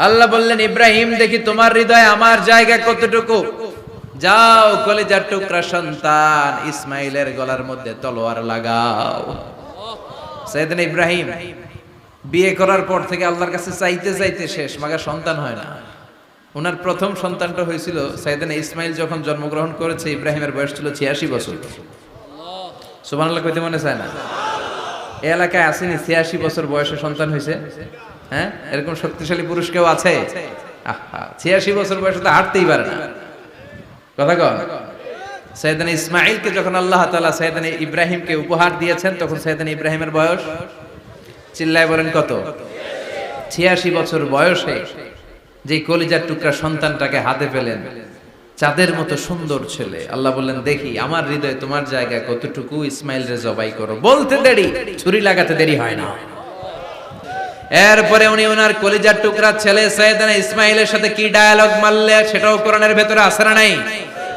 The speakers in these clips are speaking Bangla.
আল্লাহ বললেন, ইব্রাহিম দেখি তোমার হৃদয়ে আমার জায়গা কতটুকু, যাও কলিজার টুকরা সন্তান ইসমাইলের গলার মধ্যে তলোয়ার লাগাও। সাইয়েদনা ইব্রাহিম বিয়ে করার পর থেকে আল্লাহর কাছে চাইতে চাইতে শেষ, মাগা সন্তান হয় না। ওনার প্রথম সন্তানটা হয়েছিল সাইয়েদনা ইসমাইল যখন জন্মগ্রহণ করেছে, ইব্রাহিমের বয়স ছিল 86 বছর। সুবহানাল্লাহ কইতে মনে চায় না? এই এলাকায় আসেনি 86 বছর বয়সে সন্তান হয়েছে? হ্যাঁ, এরকম শক্তিশালী পুরুষ কেউ আছে? 86 বছর বয়সে তো হাঁটতেই পারে না। কথা কন। সাইয়েদনা ইসমাইলকে যখন আল্লাহ তাআলা সাইয়েদনা ইব্রাহিমকে উপহার দিয়েছেন, তখন সাইয়েদনা ইব্রাহিমের বয়স, চিল্লায় বলেন কত? 86 বছর বয়সে যে কলিজার টুকরা সন্তানটাকে হাতে পেলেন, চাঁদের মতো সুন্দর ছেলে। আল্লাহ বললেন, দেখি আমার হৃদয়ে তোমার জায়গা কতটুকু, ইসমাইল রে জবাই করো। বলতে দেরি, ছুরি লাগাতে দেরি হয় না। এরপরে উনি ওনার কলিজার টুকরা ছেলে সাইয়েদনা ইসমাইলের সাথে কি ডায়ালগ মারলে সেটাও কোরআনের ভেতরে আছে না নাই?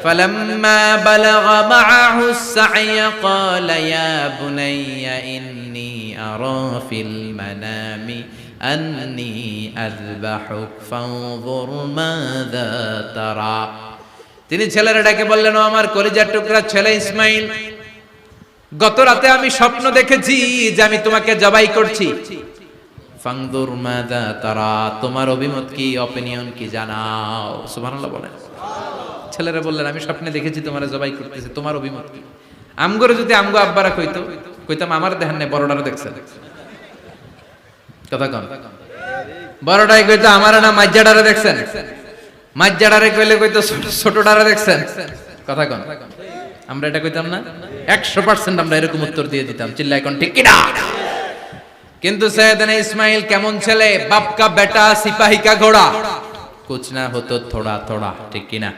ফালাম্মা বালাগা মাআহু السعي قال يا بني إني أرى في المنام أني أذبحك فانظر ماذا ترى। তিনি ছেলের ডাকে বললেন, ও আমার কলিজার টুকরা ছেলে ইসমাইল, গত রাতে আমি স্বপ্ন দেখেছি যে আমি তোমাকে জবাই করছি। ফাংদুর মাযা তারা, তোমার অভিমত কি, অপিনিয়ন কি জানাও। সুবহানাল্লাহ বলেন। ছেলেরা বললেন, আমি স্বপ্নে দেখেছি তোমারে জবাই করতেছে, তোমার অভিমত কি? আমগরে যদি আমগো আব্বারা কইতো, কইতাম আমার দেখেন না, বড়ডারে দেখছেন। কথা কন। বড়ডাই কইতো আমার না মাজ্জাডারে দেখছেন, মাজ্জাডারে কইলে কইতো ছোটডারে দেখছেন। কথা কন। আমরা এটা কইতাম না? 100% আমরা এরকম উত্তর দিয়ে দিতাম। চিল্লায় কোন ঠিক কিনা? কিন্তু সাইয়েদনা ইসমাইল কেমন ছেলে, বাপ কা বেটা সিপাহি কা ঘোড়া, কুছ না হতো থোড়া থোড়া, ঠিক কিনা?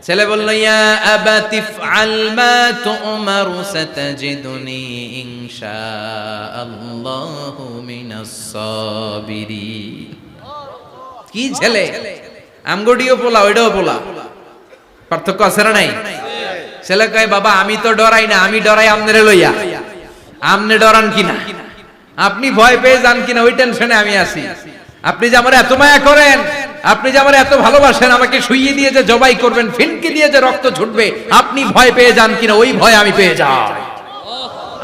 ছেলে বলল, ইয়া আবাতি ফআল মা তুমারু সাতাজিদুনি ইনশাআল্লাহু মিনাস সাবিরিন। কি ছেলে, আমগডিও পোলা ওইটাও পোলা, পার্থক্য আছে না নাই? ছেলে কয়, বাবা আমি তো ডরাই না, আমি ডরাই আমনেরে লইয়া। আমনে ডরান কিনা, আপনি ভয় পেয়ে যান কিনা, ওই টেনশনে আমি আছি। আপনি যে আমার এত মায়া করেন, আপনি যে আমার এত ভালোবাসেন, আমাকে শুইয়ে দিয়ে যে জবাই করবেন, ফিনকি দিয়ে যে রক্ত ছুটবে, আপনি ভয় পেয়ে যান কিনা, ওই ভয় আমি পেয়ে যাই।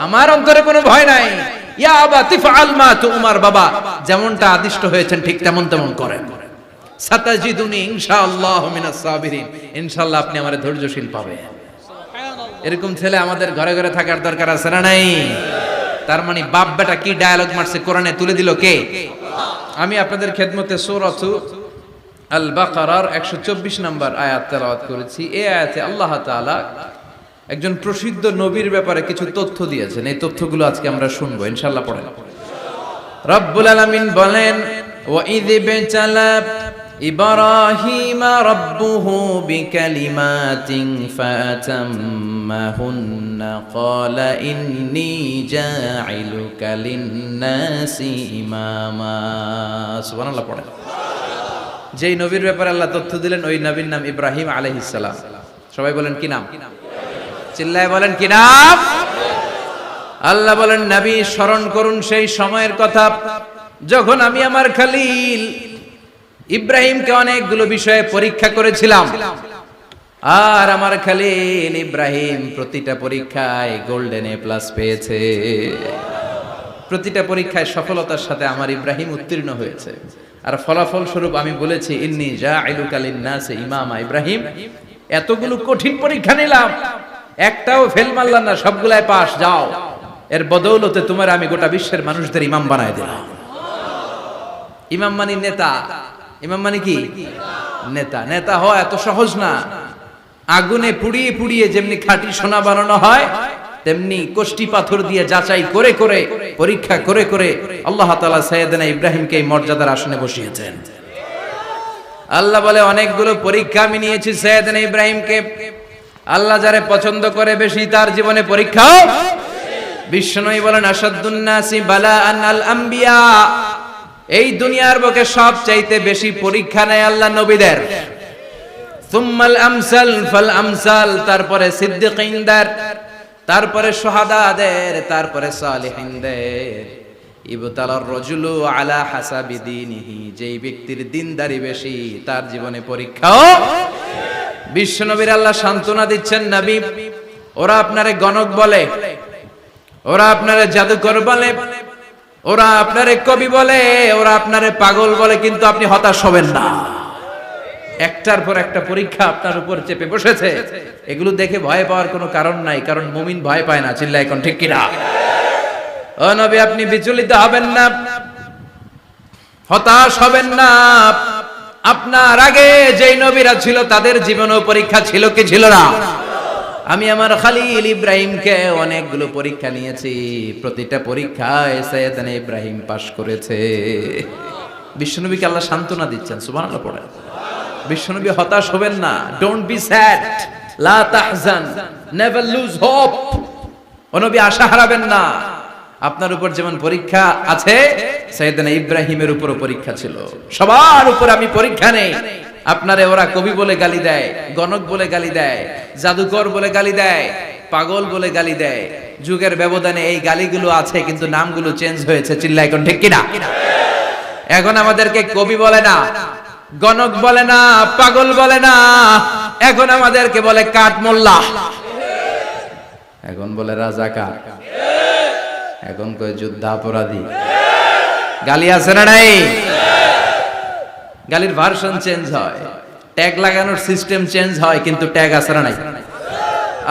আমার অন্তরে কোনো ভয় নাই। ইয়া আবাতি ফাআল মা তুমার, বাবা যেমনটা আদিষ্ট হয়েছেন ঠিক তেমন তেমন করেন। সাতাজিদুনি ইনশাআল্লাহু মিনাস সাবিরিন, ইনশাআল্লাহ আপনি আমারে ধৈর্যশীল পাবেন। এরকম ছেলে আমাদের ঘরে ঘরে থাকার দরকার আছে না নাই? তার মানে বাপ বেটা কি ডায়ালগ মারছে কোরআনে তুলে দিল কে? আমি আপনাদের খেদমতে সূরাত আল বাকারার 124 নম্বর আয়াত তেলাওয়াত করেছি। এই আয়াতে আল্লাহ তাআলা একজন প্রসিদ্ধ নবীর ব্যাপারে কিছু তথ্য দিয়েছেন। এই তথ্যগুলো আজকে আমরা শুনবো ইনশাআল্লাহ। পড়েন। রব্বুল আলামিন বলেন, ওয়া ইয বিতালা ইব্রাহিমা রাব্বুহু বিকালিমাতিন ফাতাম্মাহুন্না ক্বালা ইন্নী জাঈলুকা লিন-নাসি ইমামা। সুবহানাল্লাহ পড়েন। যেই নবীর ব্যাপারে আল্লাহ তথ্য দিলেন, ওই নবীর নাম ইব্রাহিম আলাইহিস সালাম। সবাই বলেন কি নাম? চিল্লায় বলেন কি নাম? আল্লাহ বলেন, নবী স্মরণ করুন সেই সময়ের কথা যখন আমি আমার খলিল ইব্রাহিমকে অনেকগুলো বিষয়ে পরীক্ষা করেছিলাম, আর আমার খলিল ইব্রাহিম প্রতিটা পরীক্ষায় গোল্ডেন এ প্লাস পেয়েছে। প্রতিটা পরীক্ষায় সফলতার সাথে আমার ইব্রাহিম উত্তীর্ণ হয়েছে। আর ফলাফল স্বরূপ আমি বলেছি, ইন্নী জাঈলুকা লিন-নাসি ইমামা। ইব্রাহিম, এতগুলো কঠিন পরীক্ষা নিলাম, একটাও ফেল মারলাম না, সবগুলাই পাস। যাও, এর বদৌলতে তোমার আমি গোটা বিশ্বের মানুষদের ইমাম বানায় দিলাম। ইমাম মানে নেতা। ইমাম মানে কি? নেতা। নেতা হওয়া এত সহজ না। আগুনে পুড়িয়ে পুড়িয়ে যেমনি খাঁটি সোনা বানানো হয়, তেমনি কষ্টি পাথর দিয়ে যাচাই করে করে, পরীক্ষা করে করে আল্লাহ তাআলা সাইয়েদনা ইব্রাহিমকে এই মর্যাদার আসনে বসিয়েছেন। আল্লাহ বলে, অনেকগুলো পরীক্ষা আমি নিয়েছি সাইয়েদনা ইব্রাহিমকে। আল্লাহ যারে পছন্দ করে বেশি, তার জীবনে পরীক্ষাও। বিশ্বনবী বলেন, আশাদ্দুন নাসি বালাআন আল আম্বিয়া। এই দুনিয়ার বুকে সবচাইতে বেশি পরীক্ষা নেয় আল্লাহ নবীদের। সুম্মাল আমসাল ফাল আমসাল, তারপরে সিদ্দিকিনদের, তারপরে শুহাদাদের, তারপরে সালিহিনদের। ইবতালার রাজুলু আলা হাসাবি দীনিহি, যেই ব্যক্তির দিনদারি বেশি তার জীবনে পরীক্ষাও। বিশ্বনবীর আল্লাহ সান্ত্বনা দিচ্ছেন, নবী ওরা আপনারে গণক বলে, ওরা আপনারে জাদুকর বলে, ওরা আপনারে কবি বলে, ওরা আপনারে পাগল বলে, কিন্তু আপনি হতাশ হবেন না। একটার পর একটা পরীক্ষা আপনার উপর চেপে বসেছে, এগুলো দেখে ভয় পাওয়ার কোনো কারণ নাই, কারণ মুমিন ভয় পায় না। চিল্লায় এখন ঠিক কিনা? ও নবী আপনি বিচলিত হবেন না, হতাশ হবেন না। আপনার আগে যেই নবীরা ছিল তাদের জীবনেও পরীক্ষা ছিল কি ছিল না? আমি আমার খলিল ইব্রাহিমকে অনেকগুলো পরীক্ষা নিয়েছি, প্রতিটা পরীক্ষায় সাইয়েদনা ইব্রাহিম পাশ করেছে। বিশ্বনবীকে আল্লাহ সান্ত্বনা দিচ্ছেন, সুবহানাল্লাহ পড়েন। বিশ্বনবী হতাশ হবেন না, ডোন্ট বি স্যাড, লা তাহজান, নেভার লুজ হোপ। ও নবী আশা হারাবেন না। আপনার উপর যেমন পরীক্ষা আছে, সাইয়েদনা ইব্রাহিমের উপরও পরীক্ষা ছিল। সবার উপর আমি পরীক্ষা নেই। আপনারে ওরা কবি বলে গালি দেয়, গণক বলে গালি দেয়, জাদুকর বলে গালি দেয়, পাগল বলে গালি দেয়। যুগের ব্যবধানে এই গালিগুলো আছে, কিন্তু নামগুলো চেঞ্জ হয়েছে। চিল্লায় এখন ঠিক কিনা? এখন আমাদেরকে কবি বলে না, গণক বলে না, পাগল বলে না, এখন আমাদেরকে বলে কাঠমোল্লা, এখন বলে রাজাকার, এখন কয় যুদ্ধাপরাধী। গালি আছে না নাই? গালির ভার্সন চেঞ্জ হয়, ট্যাগ লাগানোর সিস্টেম চেঞ্জ হয়, কিন্তু ট্যাগ আছে না নাই?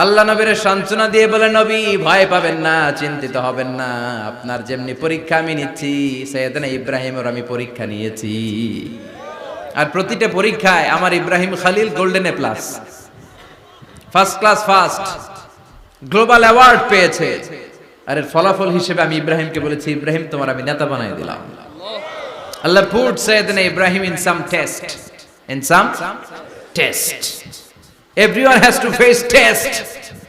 আল্লাহ নবীর সান্ত্বনা দিয়ে বলে, নবী ভয় পাবেন না, চিন্তিত হবেন না। আপনার যেমনি পরীক্ষা আমি নিচ্ছি, সাইয়েদনা ইব্রাহিমের আমি পরীক্ষা নিয়েছি। আর প্রতিটা পরীক্ষায় আমার Ibrahim Khalil golden A plus, first class first, global award পেয়েছে। আর এর ফলাফল হিসেবে আমি ইব্রাহিমকে বলেছি, ইব্রাহিম তোমার আমি নেতা বানিয়ে দিলাম। Allah put Sayyidina Ibrahim in some test. In some test. Everyone has to face test.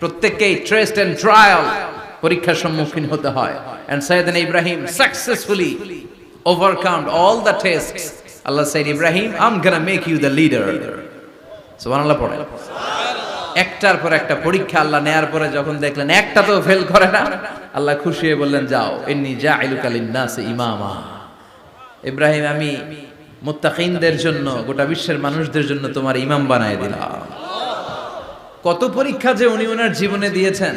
প্রত্যেককেই test and trial, পরীক্ষার সম্মুখীন হতে হয়। And Sayyidina Ibrahim successfully overcome all the tests. Allah said, Ibrahim, I'm gonna make you the leader. সুবহানাল্লাহ পড়ে। একটার পর একটা পরীক্ষা আল্লাহ নেয়ার পরে যখন দেখলেন একটা তো ফেল করে না, আল্লাহ খুশি হয়ে বললেন, যাও, ইন্নী জাইলুকা লিন-নাসি ইমামা। ইব্রাহিম আমি মুত্তাকিনদের জন্য, গোটা বিশ্বের মানুষদের জন্য তোমার ইমাম বানায় দিলাম। কত পরীক্ষা যে উনি ওনার জীবনে দিয়েছেন,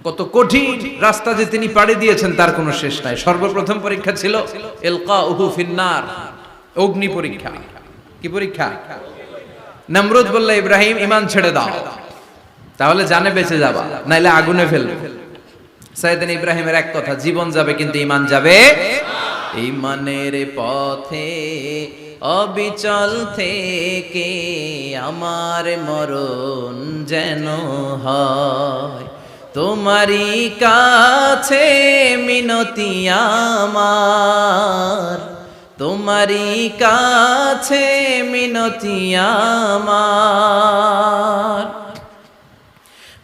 কত কঠিন রাস্তা যে তিনি পাড়ি দিয়েছেন তার কোনো শেষ নাই। সর্বপ্রথম পরীক্ষা ছিল ইলকাউহু ফিন্নার, অগ্নি পরীক্ষা। কি পরীক্ষা? নমরুদ বলল, ইব্রাহিম ঈমান ছেড়ে দাও, তাহলে জানে বেঁচে যাবা, নাইলে আগুনে ফেলবে। সাইয়েদনা ইব্রাহিমের এক কথা, জীবন যাবে কিন্তু ঈমান যাবে। ঈমানের পথে অবিচল থেকে আমার মরণ যেন হয়, তোমারই কাছে মিনতি আমার, তোমারই কাছে মিনতি আমার।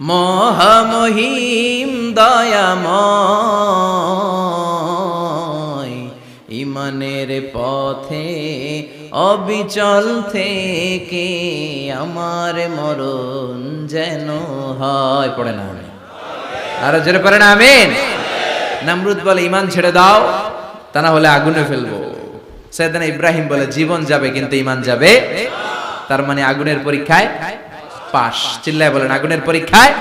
মহামহিম দয়াময়, ঈমানের পথে অবিচল থেকে আমার মরণ যেন হয়। পড়ে না আমিন? আরো জোরে পড়ে না আমিন? নমরুদ বলে, ঈমান ছেড়ে দাও, তা না হলে আগুনে ফেলবো। সাইয়েদনা ইব্রাহিম বলে, জীবন যাবে কিন্তু ঈমান যাবে। তার মানে আগুনের পরীক্ষায় পাস। চিল্লায় বলেন, আগুনের পরীক্ষায়।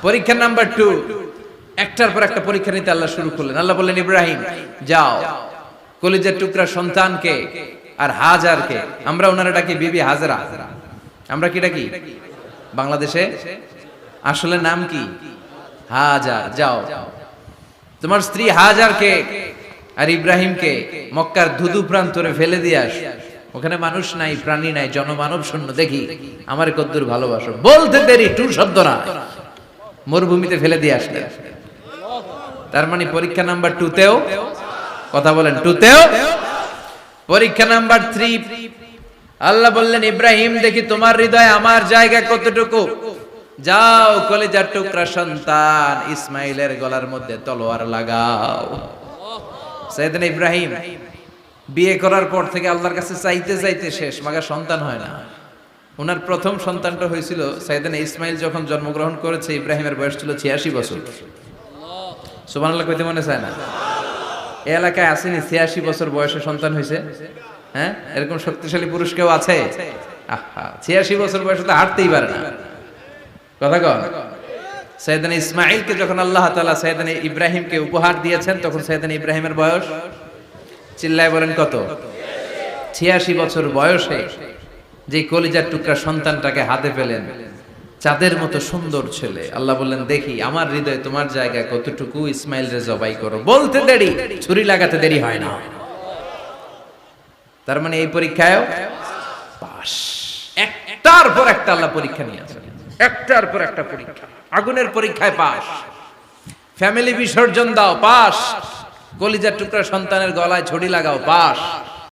পরীক্ষা নাম্বার 2, একটার পর একটা পরীক্ষা নিতে আল্লাহ শুরু করলেন। আল্লাহ বললেন, ইব্রাহিম যাও, কলিজার টুকরা সন্তানকে আর হাজারকে, আমরা ওনারা ডাকি বিবি হাজরা, আমরা কি ডাকি বাংলাদেশে, আসলে নাম কি হাজার, যাও তোমার স্ত্রী হাজারকে আর ইব্রাহিমকে মক্কার ধুধু প্রান্তরে ফেলে দিয়ে আস। ওখানে মানুষ নাই, প্রাণী নাই, জনমানব শূন্য, দেখি আমার কদ্দুর ভালোবাসো। বলতে দেরি, টু শব্দ না, মরুভূমিতে ফেলে দিয়ে আসলেন। তার মানে পরীক্ষা নাম্বার 2 তেও, কথা বলেন, 2 তেও। পরীক্ষা নাম্বার 3, আল্লাহ বললেন, ইব্রাহিম দেখি তোমার হৃদয়ে আমার জায়গা কতটুকু, যাও কলিজার টুকরা সন্তান ইসমাইলের গলার মধ্যে তলোয়ার লাগাও। সাইয়েদনা ইব্রাহিম বিয়ে করার পর থেকে আল্লাহর কাছে চাইতে চাইতে শেষ, মাগা সন্তান হয় না। ওনার প্রথম সন্তানটা হয়েছিল সাইয়েদনা ইসমাইল যখন জন্মগ্রহণ করেছে, ইব্রাহিমের বয়স ছিল 86 বছর। সুবহানাল্লাহ কইতে মনে চায় না? এই এলাকায় আসেনি 86 বছর বয়সে সন্তান হয়েছে? হ্যাঁ, এরকম শক্তিশালী পুরুষ কেউ আছে? আহা, 86 বছর বয়সে তো হাঁটতেই পারে না। কথা কন। সৈয়দনা ইসমাঈলকে যখন আল্লাহ তাআলা সৈয়দনা ইব্রাহিমকে উপহার দিয়েছেন, তখন সৈয়দনা ইব্রাহিমের বয়স, চিল্লায় বলেন কত? 86 বছর বয়সে যে কলিজার টুকরা সন্তানটাকে হাতে পেলেন, চাঁদের মতো সুন্দর ছেলে। আল্লাহ বললেন, দেখি আমার হৃদয়ে তোমার জায়গা কতটুকু, ইসমাইল রে জবাই করো। বলতে দেরি, ছুরি লাগাতে দেরি হয় না। তার মানে এই পরীক্ষায় পাস। একটার পর একটা আল্লাহ পরীক্ষা নিয়েছেন, একটার পর একটা পরীক্ষা। আগুনের পরীক্ষায় পাস, ফ্যামিলি বিসর্জন দাও পাস, কলিজার টুকরা সন্তানের গলায় ছড়ি লাগাও পাস।